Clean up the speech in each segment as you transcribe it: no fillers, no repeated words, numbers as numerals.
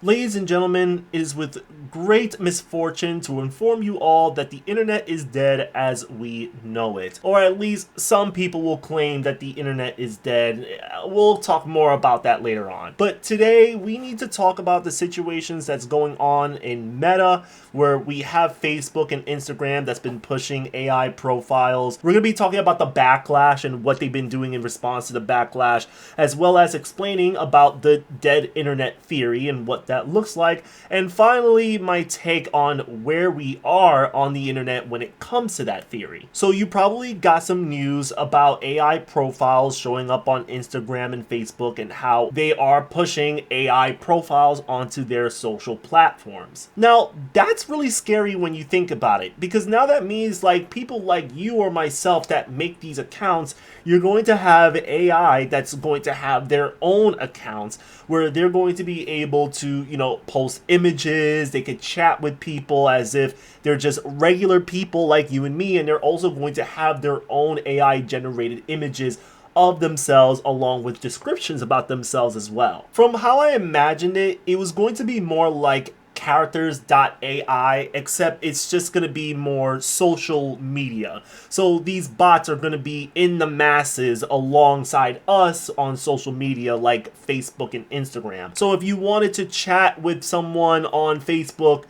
Ladies and gentlemen, it is with great misfortune to inform you all that the internet is dead as we know it. Or at least some people will claim that the internet is dead. We'll talk more about that later on. But today we need to talk about the situations that's going on in Meta, where we have Facebook and Instagram that's been pushing AI profiles. We're going to be talking about the backlash and what they've been doing in response to the backlash, as well as explaining about the dead internet theory and what that looks like. And finally, my take on where we are on the internet when it comes to that theory. So you probably got some news about AI profiles showing up on Instagram and Facebook and how they are pushing AI profiles onto their social platforms. Now, that's really scary when you think about it, because now that means like people like you or myself that make these accounts, you're going to have AI that's going to have their own accounts where they're going to be able to, post images. They could chat with people as if they're just regular people like you and me, and they're also going to have their own AI generated images of themselves along with descriptions about themselves as well. From how I imagined it, it was going to be more like characters.ai, except it's just going to be more social media. So these bots are going to be in the masses alongside us on social media like Facebook and Instagram. So if you wanted to chat with someone on Facebook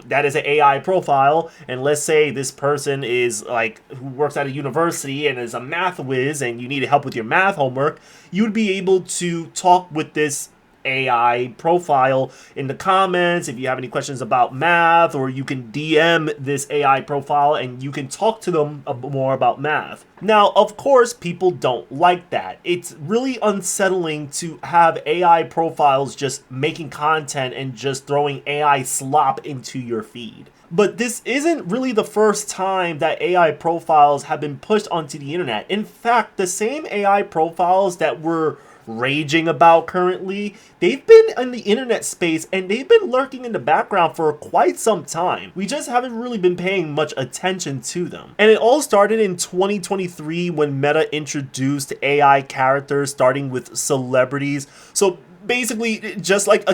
that is an AI profile, and let's say this person is like who works at a university and is a math whiz and you need help with your math homework, you would be able to talk with this AI profile in the comments if you have any questions about math, or you can DM this AI profile and you can talk to them more about math. Now, of course, people don't like that. It's really unsettling to have AI profiles just making content and just throwing AI slop into your feed. But this isn't really the first time that AI profiles have been pushed onto the internet. In fact, the same AI profiles that were raging about currently, they've been in the internet space and they've been lurking in the background for quite some time. We just haven't really been paying much attention to them. And it all started in 2023 when Meta introduced AI characters starting with celebrities. So basically, just like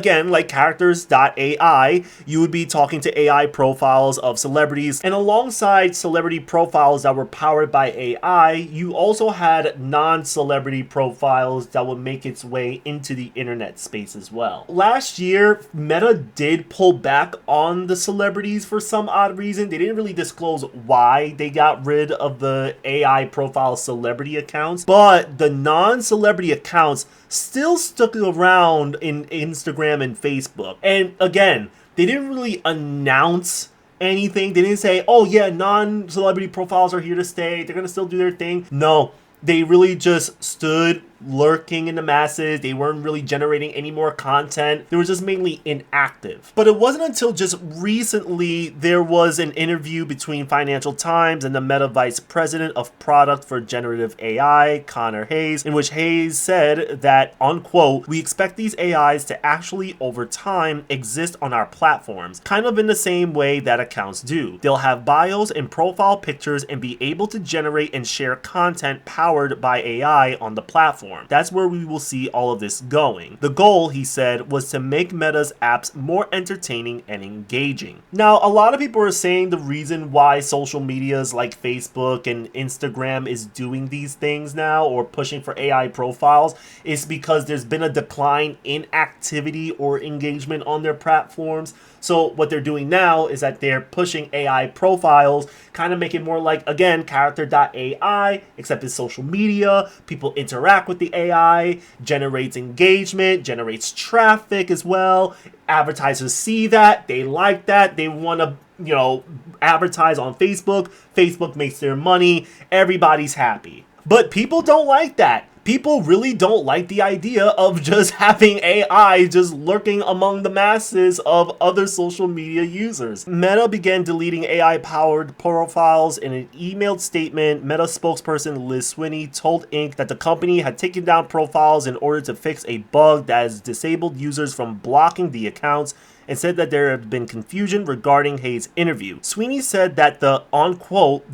characters.ai, you would be talking to AI profiles of celebrities, and alongside celebrity profiles that were powered by AI, you also had non-celebrity profiles that would make its way into the internet space as well. Last year, Meta did pull back on the celebrities for some odd reason. They didn't really disclose why they got rid of the AI profile celebrity accounts, but the non-celebrity accounts still stuck around in Instagram and Facebook. And again, they didn't really announce anything. They didn't say, oh yeah, non-celebrity profiles are here to stay. They're going to still do their thing. No, they really just stood lurking in the masses. They weren't really generating any more content. They were just mainly inactive. But it wasn't until just recently there was an interview between Financial Times and the Meta Vice President of Product for Generative AI, Connor Hayes, in which Hayes said that, unquote, "We expect these AIs to actually over time exist on our platforms, kind of in the same way that accounts do. They'll have bios and profile pictures and be able to generate and share content powered by AI on the platform. That's where we will see all of this going. The goal," he said, "was to make Meta's apps more entertaining and engaging." Now, a lot of people are saying the reason why social medias like Facebook and Instagram is doing these things now or pushing for AI profiles is because there's been a decline in activity or engagement on their platforms. So what they're doing now is that they're pushing AI profiles, kind of make it more like, again, character.ai, except it's social media. People interact with the AI, generates engagement, generates traffic as well. Advertisers see that, they like that, they want to advertise on Facebook. Facebook makes their money, everybody's happy. But people don't like that. People really don't like the idea of just having AI just lurking among the masses of other social media users. Meta began deleting AI-powered profiles. In an emailed statement, Meta spokesperson Liz Sweeney told Inc. that the company had taken down profiles in order to fix a bug that has disabled users from blocking the accounts and said that there had been confusion regarding Hayes' interview. Sweeney said that the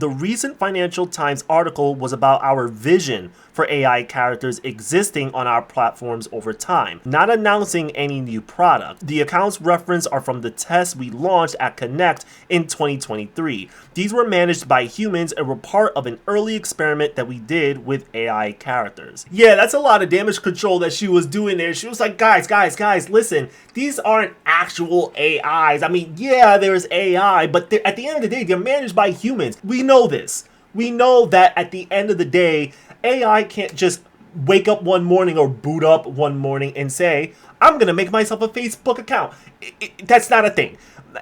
recent Financial Times article was about our vision for AI characters existing on our platforms over time, not announcing any new product. The accounts referenced are from the tests we launched at Connect in 2023. These were managed by humans and were part of an early experiment that we did with AI characters. Yeah, that's a lot of damage control that she was doing there. She was like, guys, listen, these aren't actual AIs. I mean, yeah, there's AI, but at the end of the day, they're managed by humans. We know this. We know that at the end of the day, AI can't just wake up one morning or boot up one morning and say, I'm going to make myself a Facebook account. That's not a thing.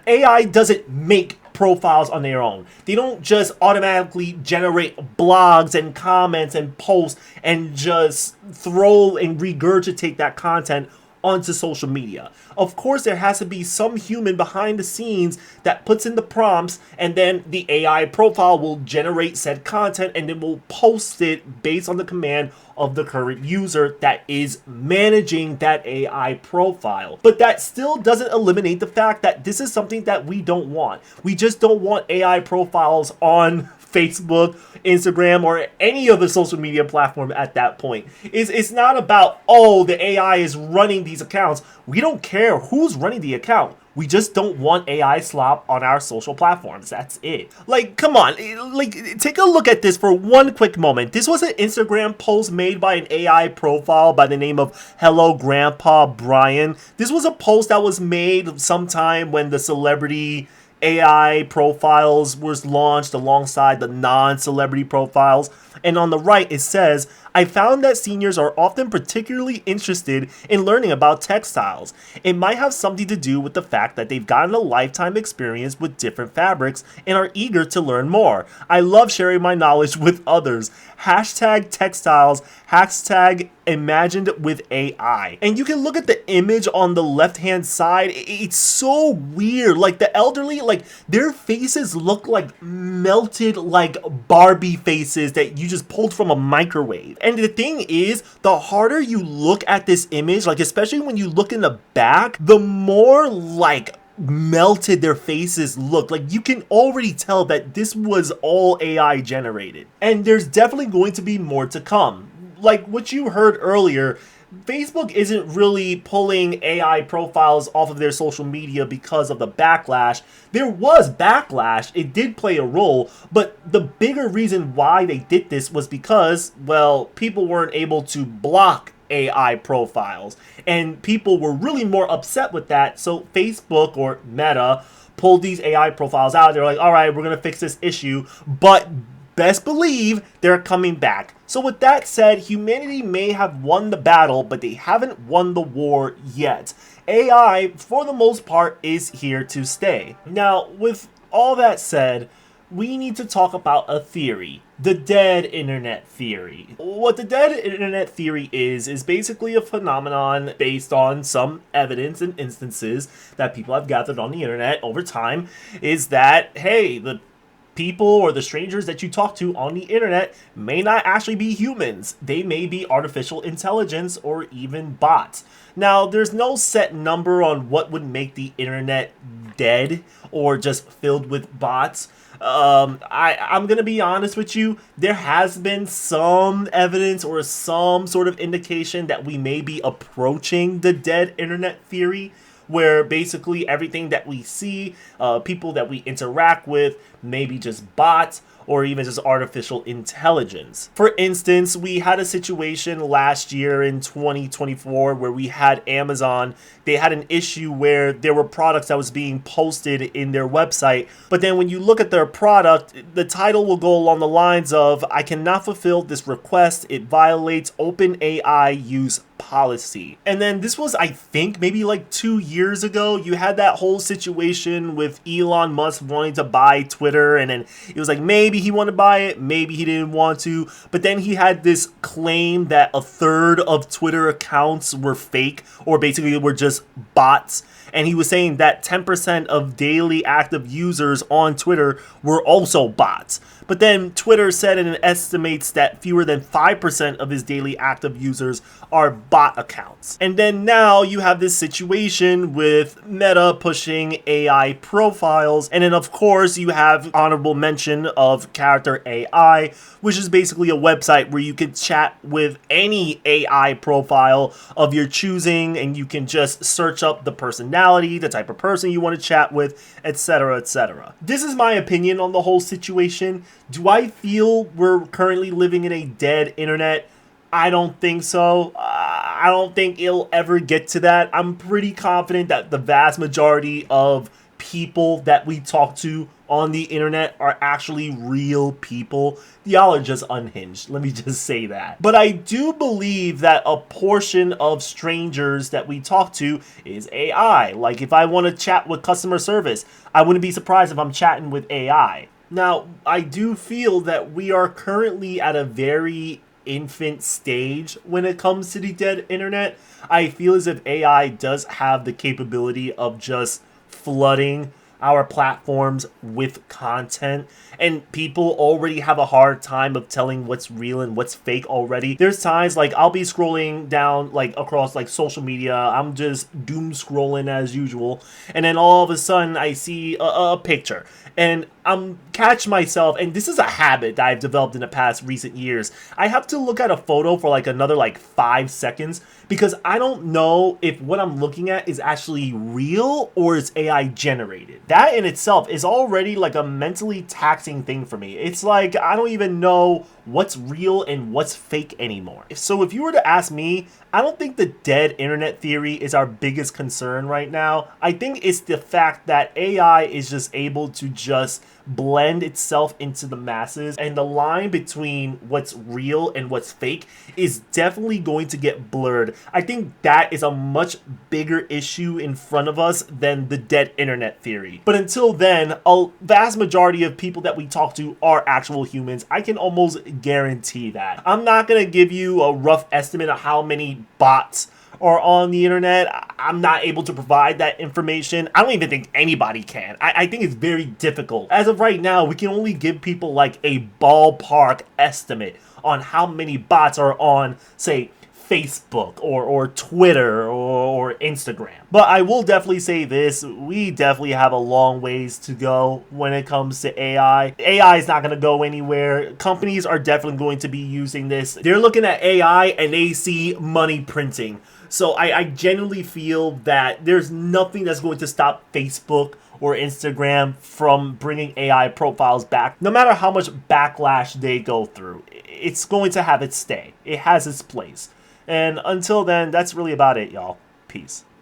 AI doesn't make profiles on their own. They don't just automatically generate blogs and comments and posts and just throw and regurgitate that content onto social media. Of course, there has to be some human behind the scenes that puts in the prompts, and then the AI profile will generate said content and then will post it based on the command of the current user that is managing that AI profile. But that still doesn't eliminate the fact that this is something that we don't want. We just don't want AI profiles on Facebook, Instagram, or any other social media platform at that point. It's not about, oh, the AI is running these accounts. We don't care who's running the account. We just don't want AI slop on our social platforms. That's it. Like, come on. Like, take a look at this for one quick moment. This was an Instagram post made by an AI profile by the name of Hello Grandpa Brian. This was a post that was made sometime when the celebrity AI profiles was launched alongside the non-celebrity profiles. And on the right, it says, I found that seniors are often particularly interested in learning about textiles. It might have something to do with the fact that they've gotten a lifetime experience with different fabrics and are eager to learn more. I love sharing my knowledge with others. Hashtag textiles, hashtag imagined with AI. And you can look at the image on the left-hand side. It's so weird. Like the elderly, like their faces look like melted like Barbie faces that you just pulled from a microwave. And the thing is, the harder you look at this image, like especially when you look in the back, the more like melted their faces look. Like you can already tell that this was all AI generated. And there's definitely going to be more to come. Like what you heard earlier, Facebook isn't really pulling AI profiles off of their social media because of the backlash. There was backlash, it did play a role, but the bigger reason why they did this was because, well, people weren't able to block AI profiles, and people were really more upset with that, so Facebook or Meta pulled these AI profiles out. They're like, all right, we're gonna fix this issue, but best believe they're coming back. So with that said, humanity may have won the battle, but they haven't won the war yet. AI, for the most part, is here to stay. Now, with all that said, we need to talk about a theory. The dead internet theory. What the dead internet theory is basically a phenomenon based on some evidence and instances that people have gathered on the internet over time, is that, hey, the people or the strangers that you talk to on the internet may not actually be humans. They may be artificial intelligence or even bots. Now, there's no set number on what would make the internet dead or just filled with bots. I'm gonna be honest with you, there has been some evidence or some sort of indication that we may be approaching the dead internet theory, where basically everything that we see, people that we interact with, maybe just bots or even just artificial intelligence. For instance, we had a situation last year in 2024 where we had Amazon. They had an issue where there were products that was being posted in their website, but then when you look at their product, the title will go along the lines of, I cannot fulfill this request, it violates OpenAI use policy. And then this was, I think, maybe like 2 years ago, you had that whole situation with Elon Musk wanting to buy Twitter, and then it was like maybe he wanted to buy it, maybe he didn't want to, but then he had this claim that a third of Twitter accounts were fake, or basically were just bots. And he was saying that 10% of daily active users on Twitter were also bots. But But then Twitter said and it estimates that fewer than 5% of his daily active users are bot accounts. And then now you have this situation with Meta pushing AI profiles. And then, of course, you have honorable mention of Character AI, which is basically a website where you can chat with any AI profile of your choosing, and you can just search up the personality, the type of person you want to chat with, etc., etc. This is my opinion on the whole situation. Do I feel we're currently living in a dead internet? I don't think so. I don't think it'll ever get to that. I'm pretty confident that the vast majority of people that we talk to on the internet are actually real people. Y'all are just unhinged. Let me just say that. But I do believe that a portion of strangers that we talk to is AI. Like if I want to chat with customer service, I wouldn't be surprised if I'm chatting with AI. Now, I do feel that we are currently at a very infant stage when it comes to the dead internet. I feel as if AI does have the capability of just flooding our platforms with content, and people already have a hard time of telling what's real and what's fake already. There's times like I'll be scrolling down like across like social media, I'm just doom scrolling as usual, and then all of a sudden I see a picture and I'm catch myself, and this is a habit that I've developed in the past recent years. I have to look at a photo for like another like 5 seconds because I don't know if what I'm looking at is actually real or is AI generated. That in itself is already like a mentally taxing thing for me. It's like I don't even know what's real and what's fake anymore. So if you were to ask me, I don't think the dead internet theory is our biggest concern right now. I think it's the fact that AI is just able to just blend itself into the masses, and the line between what's real and what's fake is definitely going to get blurred. I think that is a much bigger issue in front of us than the dead internet theory. But until then, a vast majority of people that we talk to are actual humans. I can almost guarantee that. I'm not gonna give you a rough estimate of how many bots are on the internet. I'm not able to provide that information. I don't even think anybody can. I think it's very difficult. As of right now, we can only give people like a ballpark estimate on how many bots are on, say, Facebook or Twitter or Instagram. But I will definitely say this, we definitely have a long ways to go when it comes to AI. AI is not going to go anywhere. Companies are definitely going to be using this. They're looking at AI and they see money printing. So I genuinely feel that there's nothing that's going to stop Facebook or Instagram from bringing AI profiles back. No matter how much backlash they go through, it's going to have its stay. It has its place. And until then, that's really about it, y'all. Peace.